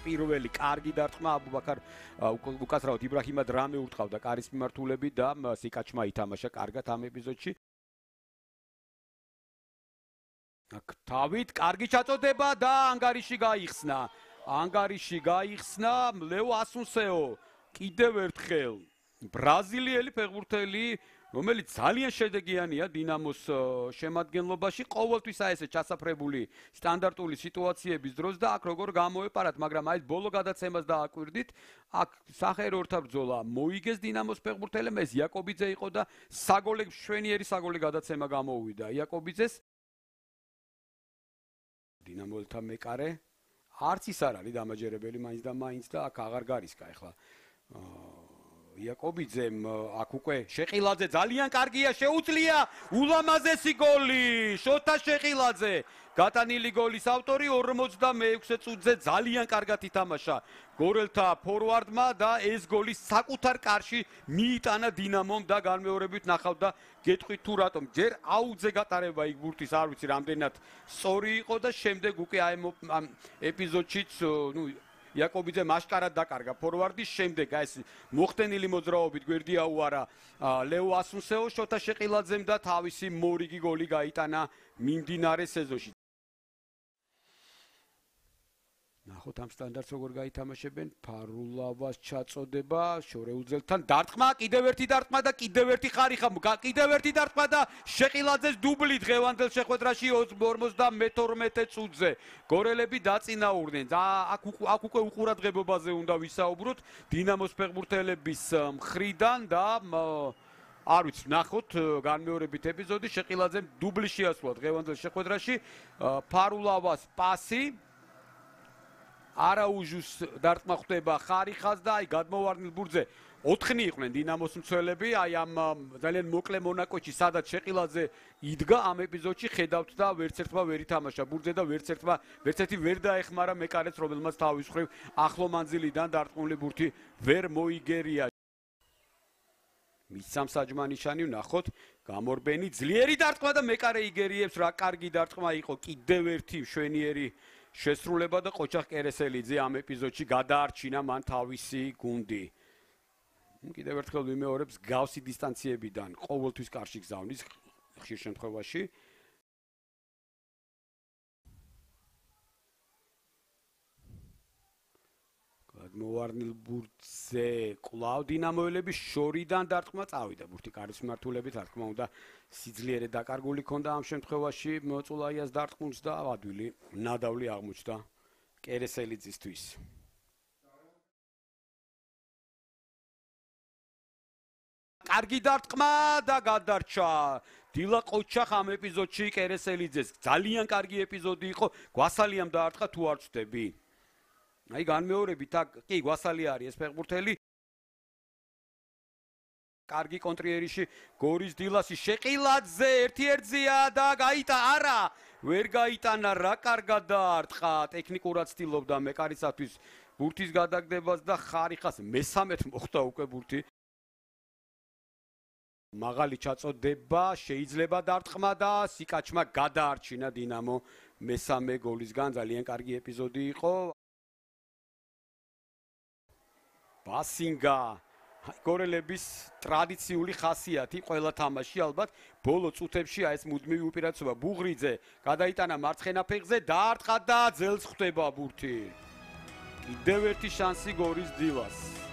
პირველი კარგი დარტყმა აბუბაქარ უკაცრავად იბრაჰიმად რამე ურტყავდა კარის მიმართულები და სიკაჩმა ითამაშა კარგად ამ ეპიზოდში. თავით კარგი ჩაწოდება და ანგარიში გაიხსნა ლეო ასუნსეო კიდევ ერთხელ ბრაზილიელი ფეხბურთელი რომელიც ძალიან შედეგიანია დინამოს შემადგენლობაში ყოველთვის ესე ჩასაფრებული სტანდარტული სიტუაციების დროს და აქ როგორ გამოეპარათ მაგრამ აი ბოლო გადაცემას დააკვირდით აქ სახეერორთა ბრძოლა მოიგეს დინამოს ფეხბურთელებს ეს იაკობიძე იყო და შვენიერი საგოლე გადაცემა გამოუვიდა იაკობიძეს დინამოელთა მეკარე არც ის არ არის დამაჯერებელი მაინც და აქ აღარ გარისკა ახლა იაკობიძემ აქ უკვე შეყილაძე ძალიან კარგია შეუძლია ულამაზესი გოლი შოთა შეყილაძე გატანილი გოლის ავტორი 46 წუთზე ძალიან კარგად ითამაშა გორელთა ფორვარდმა და ეს გოლი საკუთარ კარში მიიტანა დინამომ და განმეორებით ნახავდა გეტყვით თუ რატომ ჯერ აუძე გატარება იქ ბურთის არ ვიცი რამდენად სწორი იყო და შემდეგ უკვე აი ამ ეპიზოდშიც იაკობიძე მასკარად დაკარგა ფორვარდის შემდეგ ეს მოხდენილი მოძრაობით გვერდი აუარა ლეო ასუნსეო შოთა შეყილაძემ და თავისი მორიგი გოლი გაიტანა მიმდინარე სეზონში ნახოთ ამ სტანდარტს როგორ გაითამაშებენ ფარულავას ჩაწოდება შორეუძელთან დარტყმა კიდევ ერთი დარტყმა და კიდევ ერთი ხარიხა კიდევ ერთი დარტყმა და შეყილაძეს დუბლი დღევანდელ შეხვედრაში 52 წუთზე გორელები დაწინაურდნენ აქ უკვე უყურადღებობაზე უნდა ვისაუბროთ დინამოს ფეხბურთელების მხრიდან და არ ვიცი ნახოთ განმეორებით ეპიზოდი შეყილაძემ დუბლი შეასრულა დღევანდელ შეხვედრაში ფარულავას პასი არაუჟუს დარტყმა ხდება ხარიხას და აი გადმოვარდნილ ბურთზე 4 იყვნენ დინამოს მცველები აი ამ ძალიან მოკლე მონაკოჩი სადაც შეყილაძე იდგა ამ ეპიზოდში ხედავთ და ვერც ერთმა ვერ ითამაშა ბურთზე და ვერც ერთი ვერ დაეხმარა მეკარეს რომელმაც თავის მხრივ ახლო მანძილიდან დარტყმული ბურთი ვერ მოიგერია მისამ საჯმანიშანი ვნახოთ გამორბენი ძლიერი დარტყმა და მეკარე იგერიებს რა კარგი დარტყმა იყო კიდევ ერთი შვენიერი შესრულება და ყოჩახ კერესელიძე ამ ეპიზოდში გადაარჩინა მან თავისი გუნდი. კიდევ ერთხელ ვიმეორებს გავსი დისტანციებიდან ყოველთვის კარში გზავნის ხშირ შემთხვევაში. გადმოვარდნილ ბურთზე კვლავ დინამოელები შორიდან დარტყმა წავიდა ბურთი კარის მიმართულებით რა თქმა უნდა სიძლიერე დაკარგული ქონდა ამ შემთხვევაში მოწულაიას დარტყმულს და ადვილი ნადავლი აღმოჩნდა კერესელიძისთვის კარგი დარტყმა და გადარჩა დილა ყოჩახ ამ ეპიზოდში კერესელიძეს ძალიან კარგი ეპიზოდი იყო გვასალიამ დაარტყა თუ არ ვწდები აი განმეორებით აქ კი გვასალი არის ეს ფეხბურთელი კარგი კონტრიერიში გორის დილასი შეყილაძე ერთ-ერთზეა და არა ვერ გაიტანა რა კარგად დაარტყა ტექნიკურად ცდილობდა მეკარისათვის ბურთის გადაგდებას და ხარიხას მესამედ მოხდა უკვე ბურთი მაღალი ჩაწოდება შეიძლება დარტყმა და სიკაჩმა გადაარჩინა დინამო მესამე გოლისგან ძალიან კარგი ეპიზოდი იყო ბასინგა გორელების ტრადიციული ხასიათი ყველა თამაში ალბათ ბოლო წუთებში აი ეს მუდმივი უპირატესობა ბუღრიძე გადაიტანა მარცხენა ფეხზე დაარტყა და ძელს ხვდება ბურთი კიდევ ერთი შანსი გორის დილას